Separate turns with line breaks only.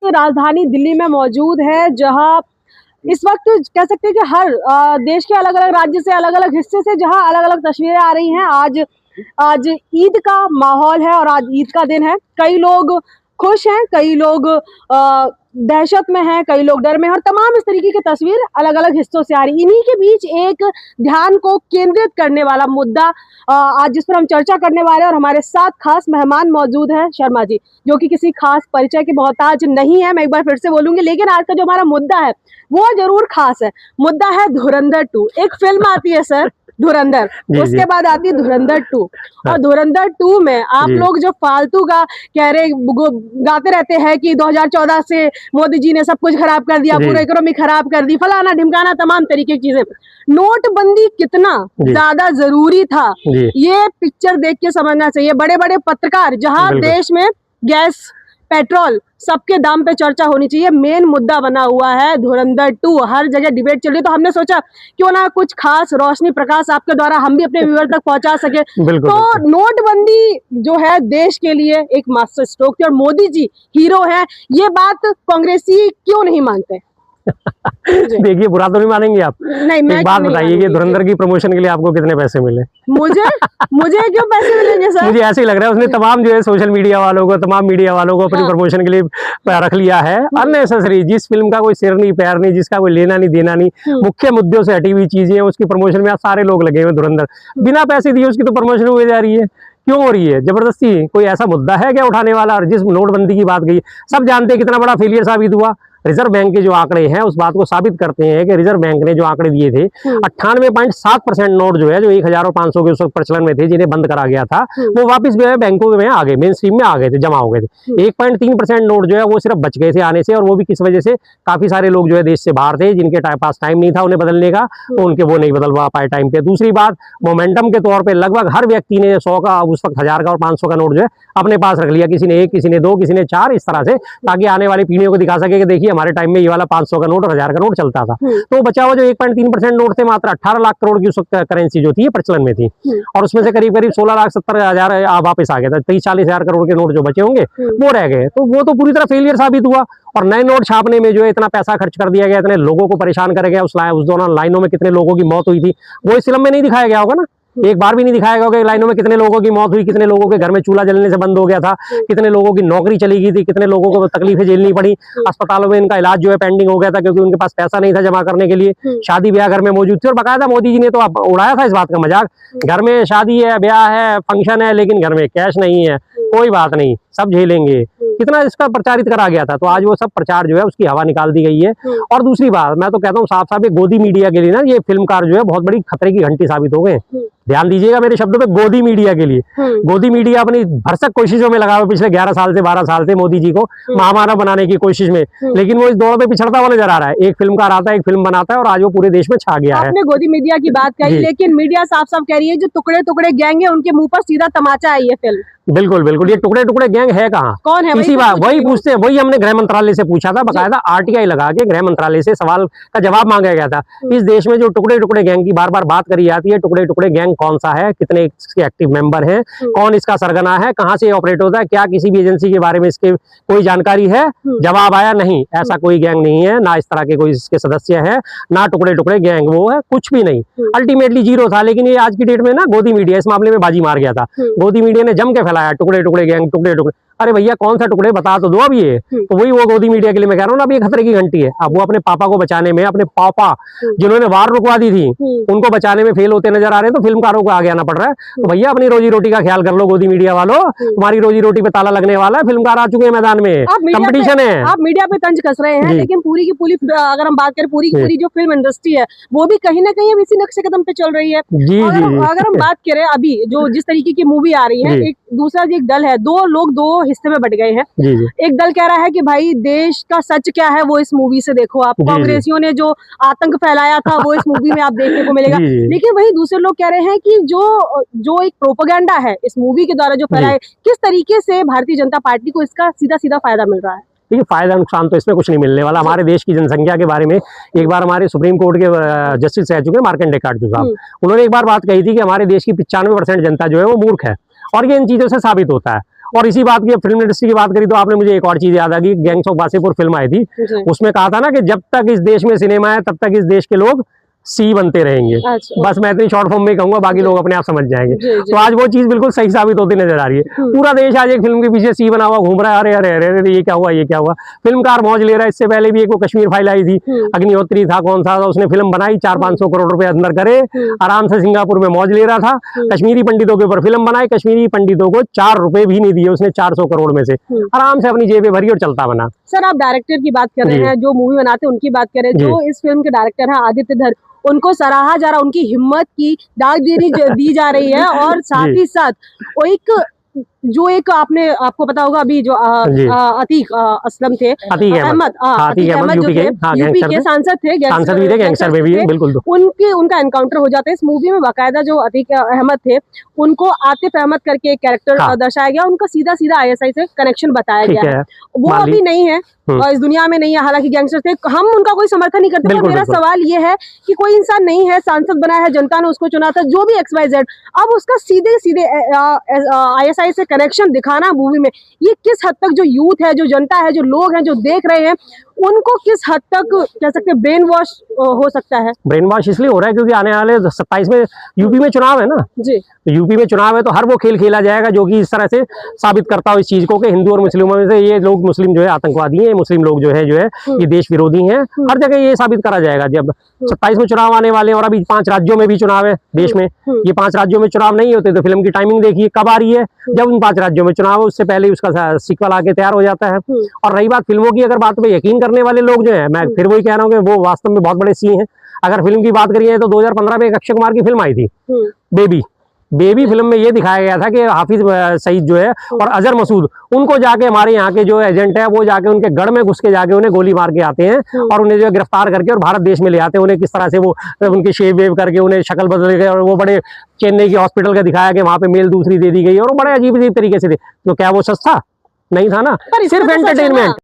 राजधानी दिल्ली में मौजूद है, जहां इस वक्त कह सकते हैं कि हर देश के अलग अलग राज्य से, अलग अलग हिस्से से जहां अलग अलग तस्वीरें आ रही हैं। आज आज ईद का माहौल है और आज ईद का दिन है। कई लोग खुश हैं, कई लोग दहशत में हैं, कई लोग डर में हैं और तमाम इस तरीके की तस्वीर अलग अलग हिस्सों से आ रही। इन्हीं के बीच एक ध्यान को केंद्रित करने वाला मुद्दा आज जिस पर हम चर्चा करने वाले हैं, और हमारे साथ खास मेहमान मौजूद है शर्मा जी, जो कि किसी खास परिचय के मोहताज नहीं है। मैं एक बार फिर से बोलूंगी, लेकिन आज का जो हमारा मुद्दा है वो जरूर खास है। मुद्दा है धुरंधर 2। एक फिल्म आती है सर, धुरंधर, उसके बाद आती है धुरंधर 2, और धुरंधर 2 में आप लोग जो फालतू का कह रहे गाते रहते हैं कि 2014 से मोदी जी ने सब कुछ खराब कर दिया, पूरी इकोनॉमी खराब कर दी, फलाना ढिमकाना, तमाम तरीके की चीजें। नोटबंदी कितना ज्यादा जरूरी था, ये पिक्चर देख के समझना चाहिए। बड़े बड़े पत्रकार, जहां देश में गैस, पेट्रोल सबके दाम पे चर्चा होनी चाहिए, मेन मुद्दा बना हुआ है धुरंधर 2। हर जगह डिबेट चल रही है, तो हमने सोचा क्यों ना कुछ खास रोशनी प्रकाश आपके द्वारा हम भी अपने व्यूअर तक पहुंचा सके। तो नोटबंदी जो है देश के लिए एक मास्टर स्ट्रोक थी और मोदी जी हीरो हैं, ये बात कांग्रेसी क्यों नहीं मानते?
देखिए, बुरा तो नहीं मानेंगे आप?
नहीं, मैं
एक बात बताइए कि धुरंधर की प्रमोशन के लिए आपको कितने पैसे मिले?
मुझे क्यों पैसे मिलेंगे सर?
मुझे ऐसे ही लग रहा है उसने तमाम जो है सोशल मीडिया वालों को, तमाम मीडिया वालों को अपनी प्रमोशन के लिए रख लिया है अननेसेसरी। जिस फिल्म का कोई सिर नहीं पैर नहीं, जिसका कोई लेना नहीं देना नहीं, मुख्य मुद्दों से हटी हुई चीजें, उसकी प्रमोशन में सारे लोग लगे हुए। धुरंधर बिना पैसे दिए उसकी तो प्रमोशन हुई जा रही है। क्यों हो रही है? जबरदस्ती। कोई ऐसा मुद्दा है क्या उठाने वाला? और जिस नोटबंदी की बात गई, सब जानते हैं कितना बड़ा फेलियर साबित हुआ। रिजर्व बैंक के जो आंकड़े हैं उस बात को साबित करते हैं कि रिजर्व बैंक ने जो आंकड़े दिए थे, 98.7% नोट जो है, जो 1000 और 500 के उस वक्त प्रचलन में थे, जिन्हें बंद करा गया था, वो वापस जो है बैंकों में आ गए, मेन स्ट्रीम में आ गए थे, जमा हो गए थे। 1.3% नोट जो है वो सिर्फ बच गए थे आने से, और वो भी किस वजह से? काफी सारे लोग जो है देश से बाहर थे, जिनके पास टाइम नहीं था उन्हें बदलने का, तो उनके वो नहीं बदलवा पाए टाइम पे। दूसरी बात, मोमेंटम के तौर पर लगभग हर व्यक्ति ने 100 का, उस वक्त 1000 का और 500 का नोट जो है अपने पास रख लिया। किसी ने 1, किसी ने 2, किसी ने 4, इस तरह से, ताकि आने वाली पीढ़ियों को दिखा सके कि देखिए हमारे टाइम में ये वाला 500 का नोट और 1000 का नोट चलता था। तो बचा हुआ जो 1.3% नोट थे, मात्र 18 लाख करोड़ की उस वक्त करेंसी जो थी प्रचलन में थी, और उसमें से करीब 16,70,000 वापस आ गया था। 30-40,000 करोड़ के नोट जो बचे होंगे वो रह गए। तो वो तो पूरी तरह फेलियर साबित हुआ। और नए नोट छापने में जो है इतना पैसा खर्च कर दिया गया, इतने लोगों को परेशान कर गया, उस दौरान लाइनों में कितने लोगों की मौत हुई थी, वो इस फिल्म में नहीं दिखाया गया होगा ना। एक बार भी नहीं दिखाया गया कि लाइनों में कितने लोगों की मौत हुई, कितने लोगों के घर में चूल्हा जलने से बंद हो गया था, कितने लोगों की नौकरी चली गई थी, कितने लोगों को तकलीफें झेलनी पड़ी, अस्पतालों में इनका इलाज जो है पेंडिंग हो गया था क्योंकि उनके पास पैसा नहीं था जमा करने के लिए। शादी ब्याह घर में मौजूद थी, और बाकायदा मोदी जी ने तो उड़ाया था इस बात का मजाक, घर में शादी है, ब्याह है, फंक्शन है, लेकिन घर में कैश नहीं है, कोई बात नहीं, सब झेलेंगे, कितना इसका प्रचारित करा गया था। तो आज वो सब प्रचार जो है उसकी हवा निकाल दी गई है। और दूसरी बात, मैं तो कहता हूँ साफ साफ, ये गोदी मीडिया के लिए ना, ये फिल्मकार जो है बहुत बड़ी खतरे की घंटी साबित हो गए। ध्यान दीजिएगा मेरे शब्दों पे, गोदी मीडिया के लिए। गोदी मीडिया अपनी भरसक कोशिशों में लगा हुआ पिछले 11 साल से 12 साल से मोदी जी को महामानव बनाने की कोशिश में, लेकिन वो इस दौड़ में पिछड़ता हुआ नजर आ रहा है। एक फिल्मकार आता है, एक फिल्म बनाता है, और आज वो पूरे देश में छा गया है।
आपने गोदी मीडिया की बात कही, लेकिन मीडिया साफ साफ कह रही है जो टुकड़े टुकड़े गैंग है उनके मुंह पर सीधा तमाचा है ये फिल्म।
बिल्कुल बिल्कुल, ये टुकड़े टुकड़े गैंग है कहाँ?
कौन है?
इसी बात वही पूछते हैं, वही हमने गृह मंत्रालय से पूछा था, बकायदा आरटीआई लगा के गृह मंत्रालय से सवाल का जवाब मांगा गया था। इस देश में जो टुकड़े टुकड़े गैंग की बार बार बात करी जाती है, टुकड़े टुकड़े गैंग कौन सा है, कितने इसके एक्टिव मेंबर हैं, कौन इसका सरगना है, कहाँ से ऑपरेट होता है, क्या किसी भी एजेंसी के बारे में इसके कोई जानकारी है? जवाब आया नहीं, ऐसा कोई गैंग नहीं है, ना इस तरह के कोई इसके सदस्य है, ना टुकड़े टुकड़े गैंग वो है, कुछ भी नहीं, अल्टीमेटली जीरो था। लेकिन ये आज की डेट में ना गोदी मीडिया इस मामले में बाजी मार गया था। गोदी मीडिया ने जम के फैलाया टुकड़े टुकड़े गैंग, टुकड़े टुकड़े। अरे भैया कौन सा टुकड़े बता तो दो अब ये। तो वही वो गोदी मीडिया के लिए मैं कह रहा हूँ ना, अब ये खतरे की घंटी है। अब वो अपने पापा को बचाने में, अपने पापा जिन्होंने वार रुकवा दी थी, उनको बचाने में फेल होते नजर आ रहे हैं, तो फिल्मकारों को आगे आना पड़ रहा है। तो भैया अपनी रोजी रोटी का ख्याल कर लो गोदी मीडिया वालों, तुम्हारी रोजी रोटी पे ताला लगने वाला है। फिल्मकार आ चुके हैं मैदान में, कंपटीशन है।
आप मीडिया पे तंज कस रहे हैं, लेकिन पूरी की पूरी अगर हम बात करें, पूरी की पूरी जो फिल्म इंडस्ट्री है वो भी कहीं ना कहीं इसी नक्शे कदम पे चल रही है। अगर हम बात करें अभी जो जिस तरीके की मूवी आ रही है, एक दूसरा एक दल है, दो लोग दो हिस्से में बट गए हैं। एक दल कह रहा है कि भाई देश का सच क्या है वो इस मूवी से देखो आप, कांग्रेसियों ने जो आतंक फैलाया था वो इस मूवी में आप देखने को मिलेगा। लेकिन वही दूसरे लोग कह रहे हैं कि जो एक प्रोपेगेंडा है इस मूवी के द्वारा जो फैलाए, किस तरीके से भारतीय जनता पार्टी को इसका सीधा सीधा फायदा मिल रहा है?
देखिए, फायदा नुकसान तो इसमें कुछ नहीं मिलने वाला। हमारे देश की जनसंख्या के बारे में एक बार हमारे सुप्रीम कोर्ट के जस्टिस रह चुके मार्कंडेय काटजू साहब, उन्होंने एक बार बात कही थी कि हमारे देश की 95% जनता जो है वो मूर्ख है, और ये इन चीजों से साबित होता है। और इसी बात की फिल्म इंडस्ट्री की बात करी तो आपने मुझे एक और चीज याद आ गई, गैंग्स ऑफ वासेपुर फिल्म आई थी,
जी।
उसमें कहा था ना कि जब तक इस देश में सिनेमा है तब तक इस देश के लोग सी बनते रहेंगे।
अच्छा।
बस मैं इतनी शॉर्ट फॉर्म में कहूंगा, बाकी लोग अपने आप समझ जाएंगे।
जी, जी।
तो आज वो चीज बिल्कुल सही साबित होती नजर आ रही है। पूरा देश आज एक फिल्म के पीछे सी बना हुआ घूम रहा है, अरे अरे अरे अरे ये क्या हुआ, ये क्या हुआ। फिल्मकार मौज ले रहा है। इससे पहले भी एक वो कश्मीर फाइल आई थी, अग्निहोत्री था कौन सा, उसने फिल्म बनाई 400-500 करोड़ रुपए अंदर करे, आराम से सिंगापुर में मौज ले रहा था। कश्मीरी पंडितों के ऊपर फिल्म बनाई, कश्मीरी पंडितों को 4 रुपए भी नहीं दिए उसने 400 करोड़ में से, आराम से अपनी जेबें भरी और चलता बना।
सर आप डायरेक्टर की बात कर रहे
जी।
हैं, जो मूवी बनाते हैं उनकी बात कर रहे हैं, जो इस फिल्म के डायरेक्टर हैं आदित्य धर, उनको सराहा जा रहा, उनकी हिम्मत की दाग दी जा रही है। और साथ
जी।
ही साथ वो एक आपको पता होगा अभी जो
जी।
अतीक असलम थे,
अतीक
अहमद
अतीक अहमद
जो
यूपी
थे,
के, हाँ,
यूपी
गैंगस्टर
के
थे।
सांसद थे,
सांसद भी थे, गैंगस्टर में भी है, बिल्कुल।
उनका एनकाउंटर हो जाता है। इस मूवी में बाकायदा जो अतीक अहमद थे उनको आतिफ अहमद करके एक कैरेक्टर
हाँ।
दर्शाया गया, उनका सीधा सीधा ISI से कनेक्शन बताया
ठीक
गया है।
है,
वो
मान
अभी
ली।
नहीं है, इस दुनिया में नहीं है, हालांकि गैंगस्टर थे, हम उनका कोई समर्थन नहीं करते। पर
बिल्कुल,
मेरा
बिल्कुल।
सवाल ये है कि कोई इंसान नहीं है, सांसद बनाया है, जनता ने उसको चुना था, जो भी XYZ, अब उसका सीधे सीधे ISI से कनेक्शन दिखाना मूवी में, ये किस हद तक जो यूथ है, जो जनता है, जो लोग हैं, जो देख रहे हैं, उनको किस हद तक कह सकते हैं ब्रेन वॉश हो सकता है?
ब्रेन वॉश इसलिए हो रहा है क्योंकि आने वाले 27 में यूपी में चुनाव है ना
जी।
तो यूपी में चुनाव है तो हर वो खेल खेला जाएगा जो कि इस तरह से साबित करता हो इस चीज को कि हिंदू और मुस्लिमों में से ये लोग, मुस्लिम जो है आतंकवादी हैं, मुस्लिम लोग जो है ये देश विरोधी हैं। हर जगह ये साबित करा जाएगा जब 27 में चुनाव आने वाले हैं। और अभी 5 राज्यों में भी चुनाव है देश में। ये 5 राज्यों में चुनाव नहीं होते तो फिल्म की टाइमिंग देखिए कब आ रही है, जब उन 5 राज्यों में चुनाव है उससे पहले ही उसका सीक्वल आके तैयार हो जाता है। और रही बात फिल्मों की, अगर बात पे यकीन करने वाले लोग जो है, मैं फिर वही कह रहा हूँ कि वो वास्तव में बहुत बड़े सी हैं। अगर फिल्म की बात करिए तो 2015 में एक अक्षय कुमार की फिल्म आई थी बेबी फिल्म में ये दिखाया गया था कि हाफिज सईद जो है और अजहर मसूद, उनको जाके हमारे यहाँ के जो एजेंट है वो जाके उनके गढ़ में घुस के जाके उन्हें गोली मार के आते हैं और उन्हें जो है गिरफ्तार करके और भारत देश में ले आते हैं। उन्हें किस तरह से वो उनकी शेव वेव करके उन्हें शक्ल बदल गए और वो बड़े चेन्नई के हॉस्पिटल का दिखाया कि वहाँ पे मेल दूसरी दे दी गई और वो बड़े अजीब तरीके से थे। तो क्या वो सच था? नहीं था ना, सिर्फ एंटरटेनमेंट।